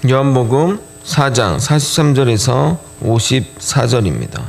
요한복음 4장 43절에서 54절입니다.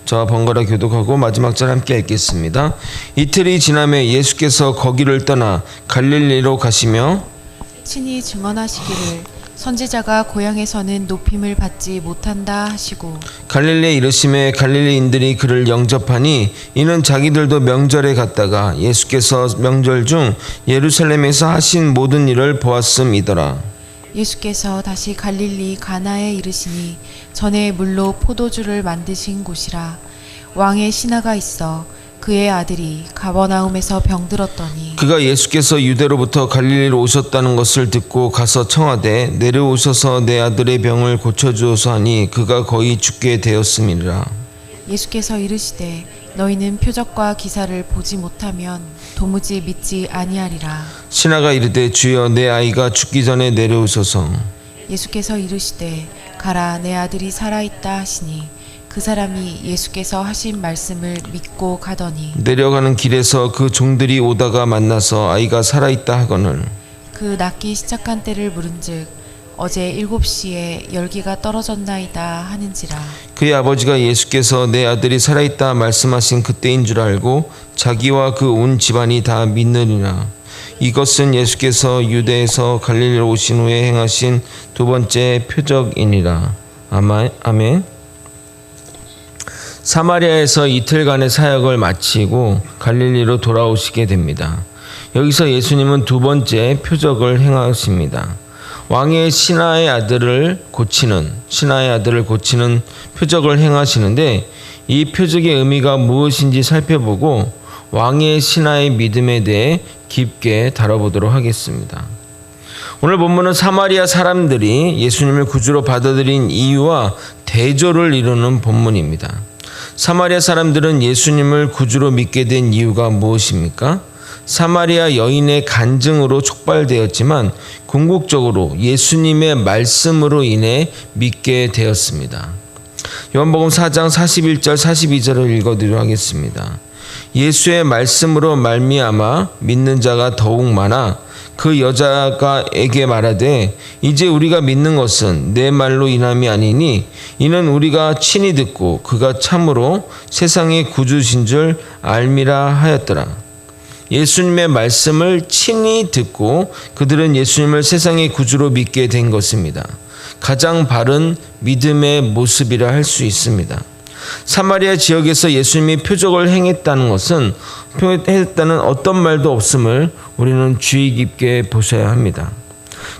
저와 번갈아 교독하고 마지막 절 함께 읽겠습니다. 이틀이 지나매 예수께서 거기를 떠나 갈릴리로 가시며 친히 증언하시기를 선지자가 고향에서는 높임을 받지 못한다 하시고 갈릴리에 이르심에 갈릴리인들이 그를 영접하니 이는 자기들도 명절에 갔다가 예수께서 명절 중 예루살렘에서 하신 모든 일을 보았음이더라. 예수께서 다시 갈릴리 가나에 이르시니 전에 물로 포도주를 만드신 곳이라. 왕의 신하가 있어 그의 아들이 가버나움에서 병들었더니 그가 예수께서 유대로부터 갈릴리로 오셨다는 것을 듣고 가서 청하되 내려오셔서 내 아들의 병을 고쳐주어서 하니 그가 거의 죽게 되었음이라. 예수께서 이르시되 너희는 표적과 기사를 보지 못하면 도무지 믿지 아니하리라. 신하가 이르되 주여 내 아이가 죽기 전에 내려오소서. 예수께서 이르시되 가라 내 아들이 살아있다 하시니 그 사람이 예수께서 하신 말씀을 믿고 가더니 내려가는 길에서 그 종들이 오다가 만나서 아이가 살아있다 하거늘 그 낫기 시작한 때를 물은즉 어제 7시에 열기가 떨어졌나이다 하는지라. 그의 아버지가 예수께서 내 아들이 살아있다 말씀하신 그때인 줄 알고 자기와 그 온 집안이 다 믿느니라. 이것은 예수께서 유대에서 갈릴리로 오신 후에 행하신 두 번째 표적이니라. 아멘. 사마리아에서 이틀간의 사역을 마치고 갈릴리로 돌아오시게 됩니다. 여기서 예수님은 두 번째 표적을 행하십니다. 왕의 신하의 아들을 고치는 표적을 행하시는데 이 표적의 의미가 무엇인지 살펴보고 왕의 신하의 믿음에 대해 깊게 다뤄보도록 하겠습니다. 오늘 본문은 사마리아 사람들이 예수님을 구주로 받아들인 이유와 대조를 이루는 본문입니다. 사마리아 사람들은 예수님을 구주로 믿게 된 이유가 무엇입니까? 사마리아 여인의 간증으로 촉발되었지만 궁극적으로 예수님의 말씀으로 인해 믿게 되었습니다. 요한복음 4장 41절 42절을 읽어드리도록 하겠습니다. 예수의 말씀으로 말미암아 믿는 자가 더욱 많아 그 여자가에게 말하되 이제 우리가 믿는 것은 내 말로 인함이 아니니 이는 우리가 친히 듣고 그가 참으로 세상의 구주신 줄 알미라 하였더라. 예수님의 말씀을 친히 듣고 그들은 예수님을 세상의 구주로 믿게 된 것입니다. 가장 바른 믿음의 모습이라 할 수 있습니다. 사마리아 지역에서 예수님이 표적을 행했다는 것은 어떤 말도 없음을 우리는 주의 깊게 보셔야 합니다.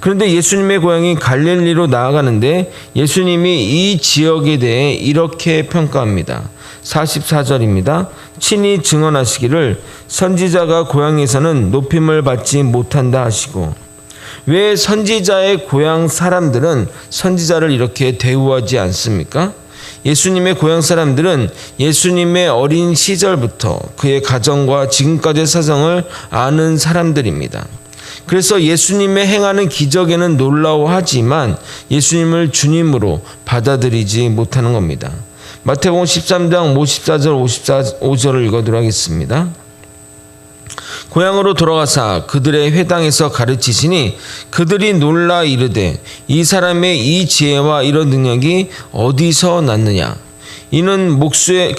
그런데 예수님의 고향인 갈릴리로 나아가는데 예수님이 이 지역에 대해 이렇게 평가합니다. 44절입니다. 친히 증언하시기를 선지자가 고향에서는 높임을 받지 못한다 하시고, 왜 선지자의 고향 사람들은 선지자를 이렇게 대우하지 않습니까? 예수님의 고향 사람들은 예수님의 어린 시절부터 그의 가정과 지금까지의 사정을 아는 사람들입니다. 그래서 예수님의 행하는 기적에는 놀라워하지만 예수님을 주님으로 받아들이지 못하는 겁니다. 마태복음 13장 54절 55절을 읽어드리도록 하겠습니다. 고향으로 돌아가사 그들의 회당에서 가르치시니 그들이 놀라 이르되 이 사람의 이 지혜와 이런 능력이 어디서 났느냐? 이는 목수의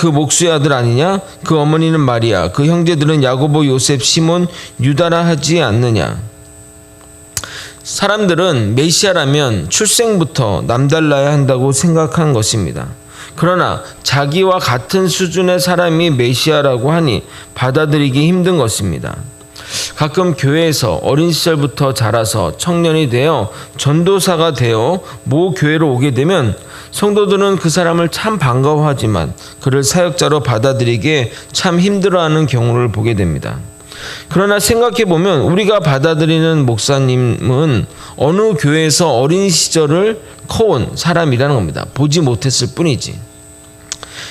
아들 아니냐? 그 어머니는 마리아, 그 형제들은 야고보, 요셉, 시몬, 유다라 하지 않느냐? 사람들은 메시아라면 출생부터 남달라야 한다고 생각한 것입니다. 그러나 자기와 같은 수준의 사람이 메시아라고 하니 받아들이기 힘든 것입니다. 가끔 교회에서 어린 시절부터 자라서 청년이 되어 전도사가 되어 모 교회로 오게 되면 성도들은 그 사람을 참 반가워하지만 그를 사역자로 받아들이기에 참 힘들어하는 경우를 보게 됩니다. 그러나 생각해보면 우리가 받아들이는 목사님은 어느 교회에서 어린 시절을 커온 사람이라는 겁니다. 보지 못했을 뿐이지.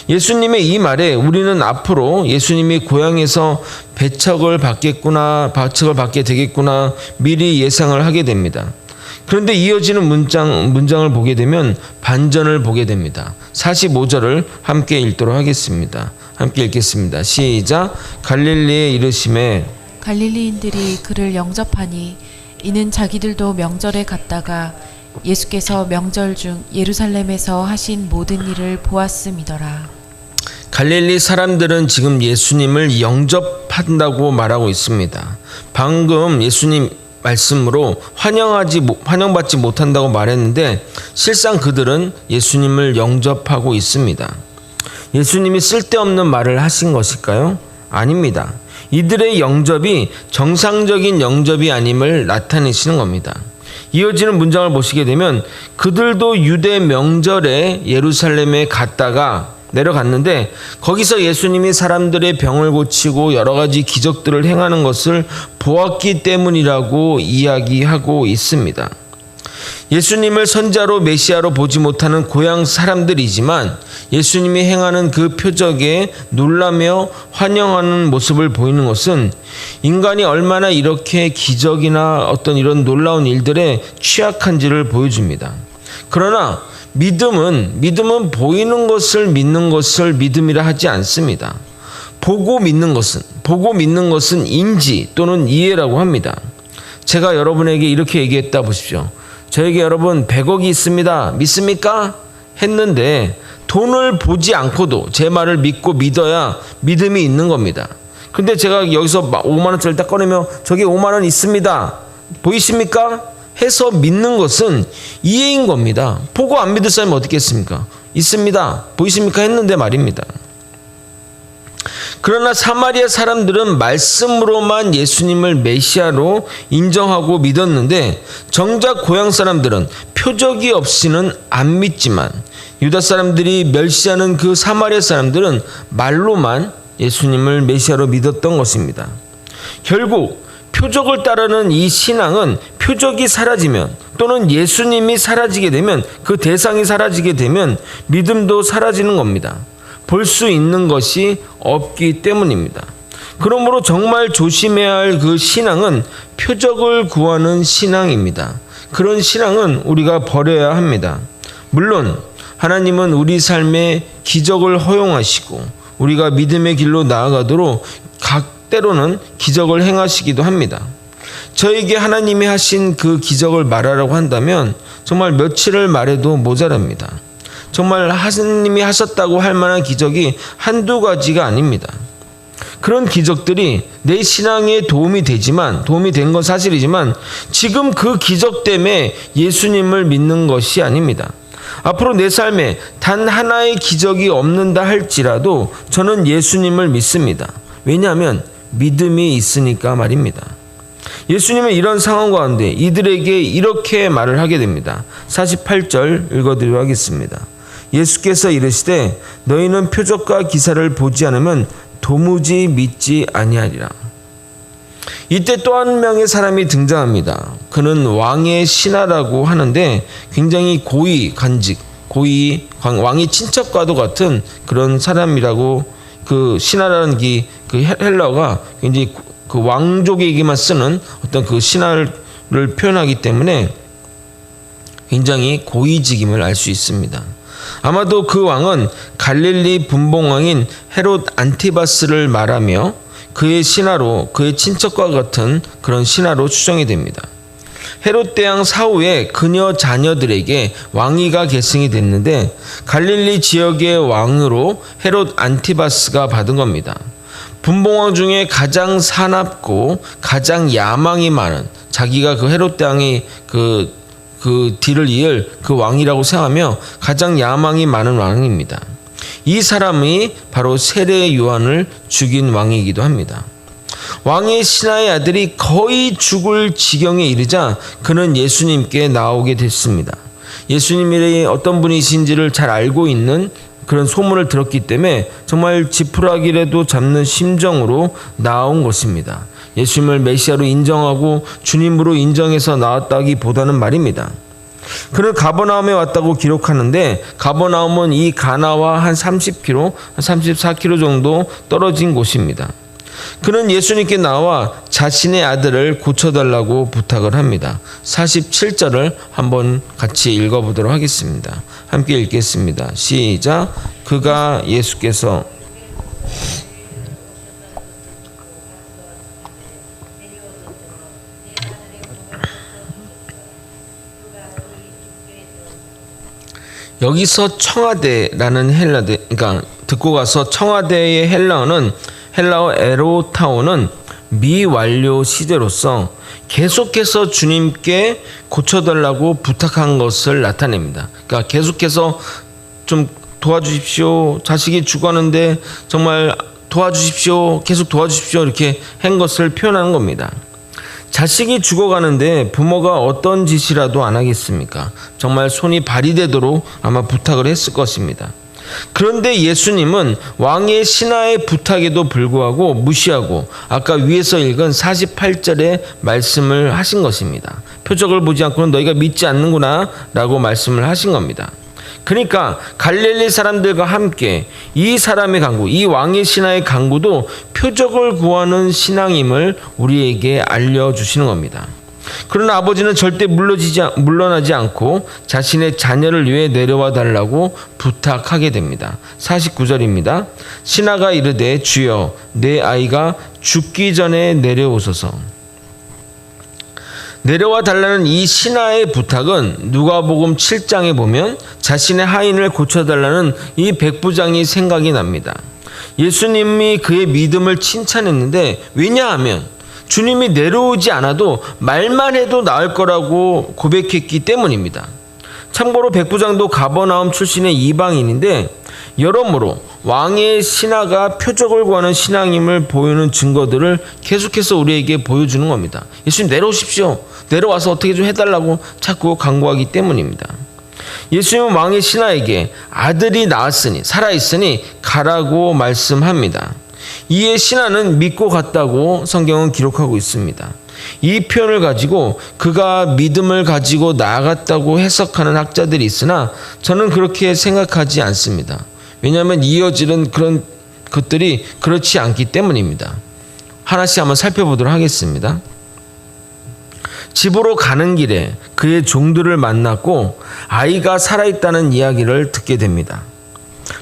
예수님의 이 말에 우리는 앞으로 예수님이 고향에서 배척을 받게 되겠구나 미리 예상을 하게 됩니다. 그런데 이어지는 문장을 보게 되면 반전을 보게 됩니다. 45절을 함께 읽도록 하겠습니다. 함께 읽겠습니다. 시작. 갈릴리에 이르심에 갈릴리인들이 그를 영접하니 이는 자기들도 명절에 갔다가 예수께서 명절 중 예루살렘에서 하신 모든 일을 보았음이더라. 갈릴리 사람들은 지금 예수님을 영접한다고 말하고 있습니다. 방금 예수님 말씀으로 환영받지 못한다고 말했는데 실상 그들은 예수님을 영접하고 있습니다. 예수님이 쓸데없는 말을 하신 것일까요? 아닙니다. 이들의 영접이 정상적인 영접이 아님을 나타내시는 겁니다. 이어지는 문장을 보시게 되면 그들도 유대 명절에 예루살렘에 갔다가 내려갔는데 거기서 예수님이 사람들의 병을 고치고 여러 가지 기적들을 행하는 것을 보았기 때문이라고 이야기하고 있습니다. 예수님을 선자로 메시아로 보지 못하는 고향 사람들이지만 예수님이 행하는 그 표적에 놀라며 환영하는 모습을 보이는 것은 인간이 얼마나 이렇게 기적이나 어떤 이런 놀라운 일들에 취약한지를 보여줍니다. 그러나 믿음은 보이는 것을 믿는 것을 믿음이라 하지 않습니다. 보고 믿는 것은 인지 또는 이해라고 합니다. 제가 여러분에게 이렇게 얘기했다 보십시오. 저에게 여러분 100억이 있습니다. 믿습니까? 했는데 돈을 보지 않고도 제 말을 믿고 믿어야 믿음이 있는 겁니다. 근데 제가 여기서 5만 원짜리 딱 꺼내면 저기 5만 원 있습니다. 보이십니까? 해서 믿는 것은 이해인 겁니다. 보고 안 믿을 사람이 어떻겠습니까? 있습니다. 보이십니까? 했는데 말입니다. 그러나 사마리아 사람들은 말씀으로만 예수님을 메시아로 인정하고 믿었는데 정작 고향 사람들은 표적이 없이는 안 믿지만 유다 사람들이 멸시하는 그 사마리아 사람들은 말로만 예수님을 메시아로 믿었던 것입니다. 결국 표적을 따르는 이 신앙은 표적이 사라지면 또는 예수님이 사라지게 되면 그 대상이 사라지게 되면 믿음도 사라지는 겁니다. 볼 수 있는 것이 없기 때문입니다. 그러므로 정말 조심해야 할 그 신앙은 표적을 구하는 신앙입니다. 그런 신앙은 우리가 버려야 합니다. 물론 하나님은 우리 삶에 기적을 허용하시고 우리가 믿음의 길로 나아가도록 때로는 기적을 행하시기도 합니다. 저에게 하나님이 하신 그 기적을 말하라고 한다면 정말 며칠을 말해도 모자랍니다. 정말 하나님이 하셨다고 할 만한 기적이 한두 가지가 아닙니다. 그런 기적들이 내 신앙에 도움이 된 건 사실이지만 지금 그 기적 때문에 예수님을 믿는 것이 아닙니다. 앞으로 내 삶에 단 하나의 기적이 없는다 할지라도 저는 예수님을 믿습니다. 왜냐하면 믿음이 있으니까 말입니다. 예수님은 이런 상황 가운데 이들에게 이렇게 말을 하게 됩니다. 48절 읽어드리도록 하겠습니다. 예수께서 이르시되 너희는 표적과 기사를 보지 않으면 도무지 믿지 아니하리라. 이때 또 한 명의 사람이 등장합니다. 그는 왕의 신하라고 하는데 굉장히 왕의 친척과도 같은 그런 사람이라고 그 신하라는 그 헬라어가 굉장히 그 왕족에게만 쓰는 어떤 그 신하를 표현하기 때문에 굉장히 고위직임을 알 수 있습니다. 아마도 그 왕은 갈릴리 분봉왕인 헤롯 안티바스를 말하며 그의 신하로 그의 친척과 같은 그런 신하로 추정이 됩니다. 헤롯 대왕 사후에 그녀 자녀들에게 왕위가 계승이 됐는데 갈릴리 지역의 왕으로 헤롯 안티바스가 받은 겁니다. 분봉왕 중에 가장 사납고 가장 야망이 많은 자기가 그 헤롯 대왕이 그 뒤를 이을 그 왕이라고 생각하며 가장 야망이 많은 왕입니다. 이 사람이 바로 세례 요한을 죽인 왕이기도 합니다. 왕의 신하의 아들이 거의 죽을 지경에 이르자 그는 예수님께 나오게 됐습니다. 예수님이 어떤 분이신지를 잘 알고 있는 그런 소문을 들었기 때문에 정말 지푸라기라도 잡는 심정으로 나온 것입니다. 예수님을 메시아로 인정하고 주님으로 인정해서 나왔다기보다는 말입니다. 그는 가버나움에 왔다고 기록하는데 가버나움은 이 가나와 한 30km, 34km 정도 떨어진 곳입니다. 그는 예수님께 나와 자신의 아들을 고쳐달라고 부탁을 합니다. 47절을 한번 같이 읽어보도록 하겠습니다. 함께 읽겠습니다. 시작. 그가 예수께서 여기서 청와대라는 그러니까 듣고 가서 청와대의 헬라어 에로타오는 미완료 시제로서 계속해서 주님께 고쳐달라고 부탁한 것을 나타냅니다. 그러니까 계속해서 좀 도와주십시오. 자식이 죽었는데 정말 도와주십시오. 계속 도와주십시오. 이렇게 한 것을 표현하는 겁니다. 자식이 죽어가는데 부모가 어떤 짓이라도 안 하겠습니까? 정말 손이 발이 되도록 아마 부탁을 했을 것입니다. 그런데 예수님은 왕의 신하의 부탁에도 불구하고 무시하고 아까 위에서 읽은 48절의 말씀을 하신 것입니다. 표적을 보지 않고는 너희가 믿지 않는구나 라고 말씀을 하신 겁니다. 그러니까 갈릴리 사람들과 함께 이 사람의 강구, 이 왕의 신하의 강구도 표적을 구하는 신앙임을 우리에게 알려주시는 겁니다. 그러나 아버지는 절대 물러나지 않고 자신의 자녀를 위해 내려와 달라고 부탁하게 됩니다. 49절입니다. 신하가 이르되 주여 내 아이가 죽기 전에 내려오소서. 내려와 달라는 이 신하의 부탁은 누가복음 7장에 보면 자신의 하인을 고쳐달라는 이 백부장이 생각이 납니다. 예수님이 그의 믿음을 칭찬했는데 왜냐하면 주님이 내려오지 않아도 말만 해도 나을 거라고 고백했기 때문입니다. 참고로 백부장도 가버나움 출신의 이방인인데 여러모로 왕의 신하가 표적을 구하는 신앙임을 보이는 증거들을 계속해서 우리에게 보여주는 겁니다. 예수님 내려오십시오. 내려와서 어떻게 좀 해달라고 자꾸 강구하기 때문입니다. 예수님은 왕의 신하에게 아들이 낳았으니 살아있으니 가라고 말씀합니다. 이에 신하는 믿고 갔다고 성경은 기록하고 있습니다. 이 표현을 가지고 그가 믿음을 가지고 나아갔다고 해석하는 학자들이 있으나 저는 그렇게 생각하지 않습니다. 왜냐하면 이어지는 그런 것들이 그렇지 않기 때문입니다. 하나씩 한번 살펴보도록 하겠습니다. 집으로 가는 길에 그의 종들을 만났고 아이가 살아있다는 이야기를 듣게 됩니다.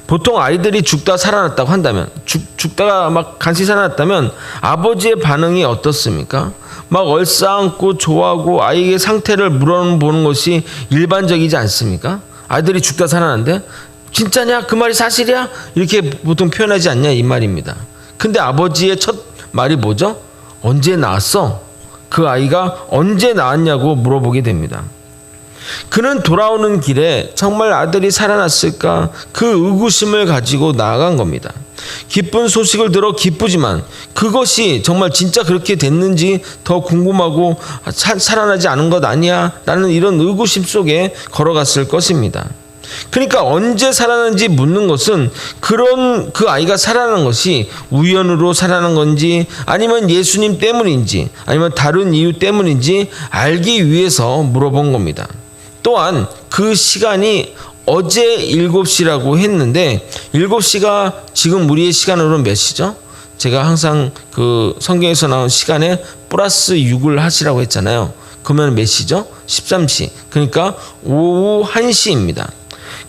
보통 아이들이 죽다 살아났다고 한다면 죽다가 막 간신히 살아났다면 아버지의 반응이 어떻습니까? 막 얼싸안고 좋아하고 아이의 상태를 물어보는 것이 일반적이지 않습니까? 아이들이 죽다 살아났는데 진짜냐? 그 말이 사실이야? 이렇게 보통 표현하지 않냐 이 말입니다. 근데 아버지의 첫 말이 뭐죠? 언제 낳았어? 그 아이가 언제 낳았냐고 물어보게 됩니다. 그는 돌아오는 길에 정말 아들이 살아났을까 그 의구심을 가지고 나아간 겁니다. 기쁜 소식을 들어 기쁘지만 그것이 정말 진짜 그렇게 됐는지 더 궁금하고 살아나지 않은 것 아니야? 라는 이런 의구심 속에 걸어갔을 것입니다. 그러니까 언제 살아난지 묻는 것은 그런 그 아이가 살아난 것이 우연으로 살아난 건지 아니면 예수님 때문인지 아니면 다른 이유 때문인지 알기 위해서 물어본 겁니다. 또한 그 시간이 어제 7시라고 했는데 7시가 지금 우리의 시간으로는 몇 시죠? 제가 항상 그 성경에서 나온 시간에 플러스 6을 하시라고 했잖아요. 그러면 몇 시죠? 13시. 그러니까 오후 1시입니다.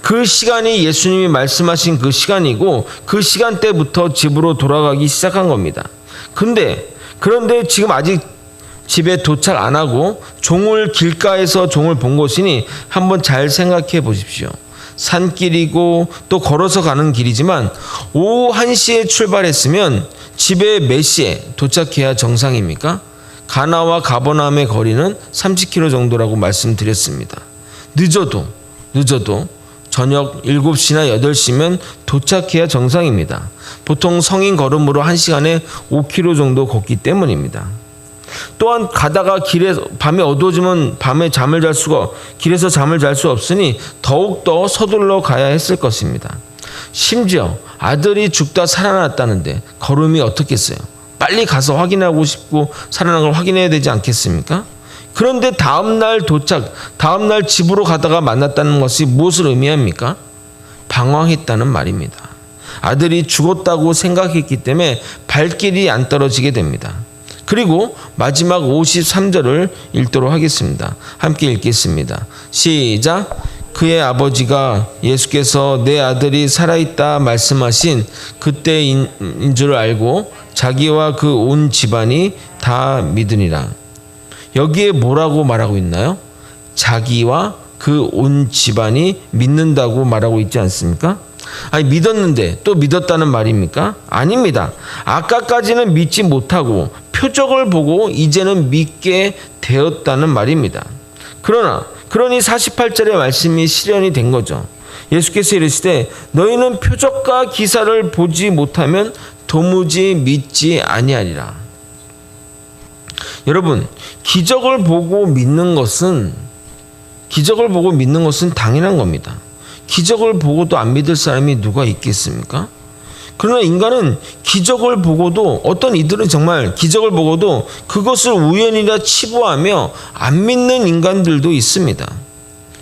그 시간이 예수님이 말씀하신 그 시간이고 그 시간대부터 집으로 돌아가기 시작한 겁니다. 그런데 지금 아직 집에 도착 안 하고 길가에서 종을 본 것이니 한번 잘 생각해 보십시오. 산길이고 또 걸어서 가는 길이지만 오후 1시에 출발했으면 집에 몇 시에 도착해야 정상입니까? 가나와 가버나움의 거리는 30km 정도라고 말씀드렸습니다. 늦어도 저녁 7시나 8시면 도착해야 정상입니다. 보통 성인 걸음으로 1시간에 5km 정도 걷기 때문입니다. 또한 가다가 밤에 어두워지면 길에서 잠을 잘 수 없으니 더욱더 서둘러 가야 했을 것입니다. 심지어 아들이 죽다 살아났다는데 걸음이 어떻겠어요? 빨리 가서 확인하고 싶고 살아난 걸 확인해야 되지 않겠습니까? 그런데 다음날 집으로 가다가 만났다는 것이 무엇을 의미합니까? 방황했다는 말입니다. 아들이 죽었다고 생각했기 때문에 발길이 안 떨어지게 됩니다. 그리고 마지막 53절을 읽도록 하겠습니다. 함께 읽겠습니다. 시작. 그의 아버지가 예수께서 내 아들이 살아있다 말씀하신 그때인 줄 알고 자기와 그 온 집안이 다 믿으니라. 여기에 뭐라고 말하고 있나요? 자기와 그 온 집안이 믿는다고 말하고 있지 않습니까? 아니, 믿었는데 또 믿었다는 말입니까? 아닙니다. 아까까지는 믿지 못하고 표적을 보고 이제는 믿게 되었다는 말입니다. 그러니 48절의 말씀이 실현이 된 거죠. 예수께서 이르시되 너희는 표적과 기사를 보지 못하면 도무지 믿지 아니하리라. 여러분, 기적을 보고 믿는 것은 당연한 겁니다. 기적을 보고도 안 믿을 사람이 누가 있겠습니까? 그러나 인간은 기적을 보고도, 어떤 이들은 정말 기적을 보고도 그것을 우연이라 치부하며 안 믿는 인간들도 있습니다.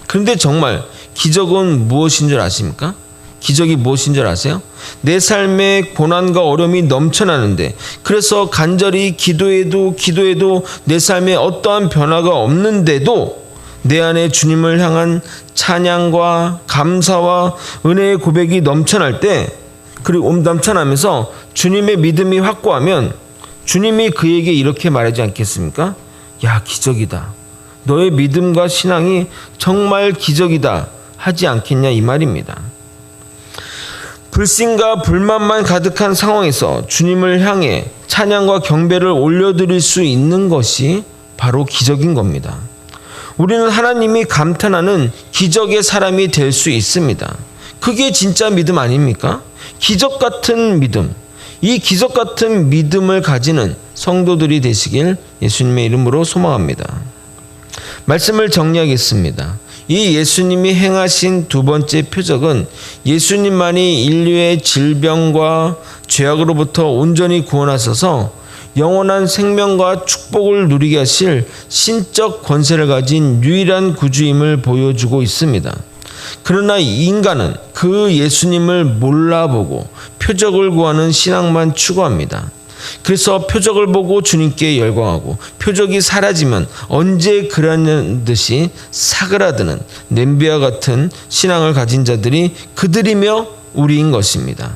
그런데 정말 기적은 무엇인 줄 아십니까? 기적이 무엇인 줄 아세요? 내 삶에 고난과 어려움이 넘쳐나는데, 그래서 간절히 기도해도 내 삶에 어떠한 변화가 없는데도 내 안에 주님을 향한 찬양과 감사와 은혜의 고백이 넘쳐날 때, 그리고 넘쳐나면서 주님의 믿음이 확고하면 주님이 그에게 이렇게 말하지 않겠습니까? 야, 기적이다. 너의 믿음과 신앙이 정말 기적이다 하지 않겠냐, 이 말입니다. 불신과 불만만 가득한 상황에서 주님을 향해 찬양과 경배를 올려드릴 수 있는 것이 바로 기적인 겁니다. 우리는 하나님이 감탄하는 기적의 사람이 될 수 있습니다. 그게 진짜 믿음 아닙니까? 기적 같은 믿음, 이 기적 같은 믿음을 가지는 성도들이 되시길 예수님의 이름으로 소망합니다. 말씀을 정리하겠습니다. 이 예수님이 행하신 두 번째 표적은 예수님만이 인류의 질병과 죄악으로부터 온전히 구원하셔서 영원한 생명과 축복을 누리게 하실 신적 권세를 가진 유일한 구주임을 보여주고 있습니다. 그러나 인간은 그 예수님을 몰라보고 표적을 구하는 신앙만 추구합니다. 그래서 표적을 보고 주님께 열광하고 표적이 사라지면 언제 그러는 듯이 사그라드는 냄비와 같은 신앙을 가진 자들이 그들이며 우리인 것입니다.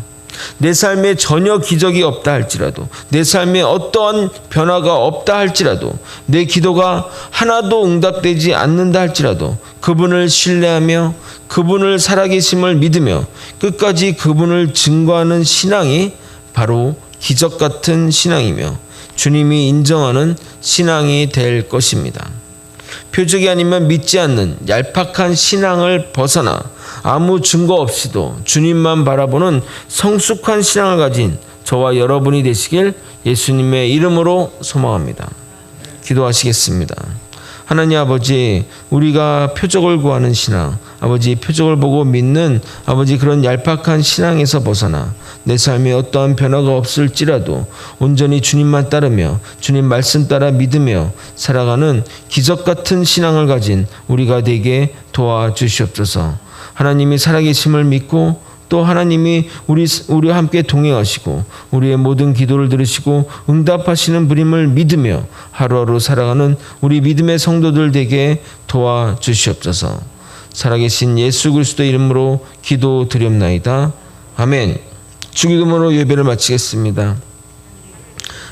내 삶에 전혀 기적이 없다 할지라도, 내 삶에 어떠한 변화가 없다 할지라도, 내 기도가 하나도 응답되지 않는다 할지라도 그분을 신뢰하며 그분을 살아계심을 믿으며 끝까지 그분을 증거하는 신앙이 바로 기적 같은 신앙이며 주님이 인정하는 신앙이 될 것입니다. 표적이 아니면 믿지 않는 얄팍한 신앙을 벗어나 아무 증거 없이도 주님만 바라보는 성숙한 신앙을 가진 저와 여러분이 되시길 예수님의 이름으로 소망합니다. 기도하시겠습니다. 하나님 아버지, 우리가 표적을 구하는 신앙, 아버지 표적을 보고 믿는 아버지 그런 얄팍한 신앙에서 벗어나 내 삶에 어떠한 변화가 없을지라도 온전히 주님만 따르며 주님 말씀 따라 믿으며 살아가는 기적 같은 신앙을 가진 우리가 되게 도와주시옵소서. 하나님이 살아계심을 믿고 또 하나님이 우리와 함께 동행하시고 우리의 모든 기도를 들으시고 응답하시는 분임을 믿으며 하루하루 살아가는 우리 믿음의 성도들 되게 도와주시옵소서. 살아계신 예수 그리스도의 이름으로 기도드리옵나이다. 아멘. 주기도문으로 예배를 마치겠습니다.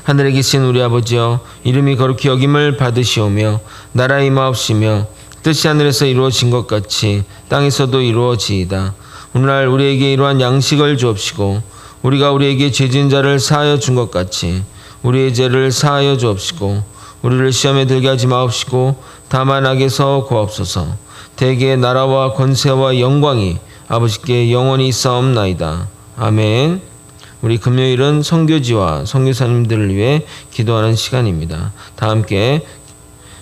하늘에 계신 우리 아버지여, 이름이 거룩히 여김을 받으시오며 나라 임하옵시며 뜻이 하늘에서 이루어진 것 같이 땅에서도 이루어지이다. 오늘날 우리에게 이러한 양식을 주옵시고 우리가 우리에게 죄 지은 자를 사하여 준 것 같이 우리의 죄를 사하여 주옵시고 우리를 시험에 들게 하지 마옵시고 다만 악에서 구하옵소서. 대개 나라와 권세와 영광이 아버지께 영원히 있사옵나이다. 아멘. 우리 금요일은 선교지와 선교사님들을 위해 기도하는 시간입니다. 다 함께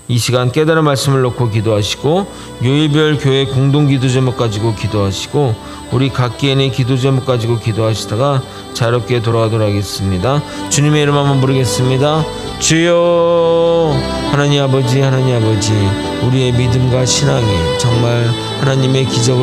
이 시간 깨달은 말씀을 놓고 기도하시고 요일별 교회 공동기도 제목 가지고 기도하시고 우리 각기의 기도 제목 가지고 기도하시다가 자유롭게 돌아가도록 하겠습니다. 주님의 이름 한번 부르겠습니다. 주여. 하나님 아버지, 우리의 믿음과 신앙이 정말 하나님의 기적을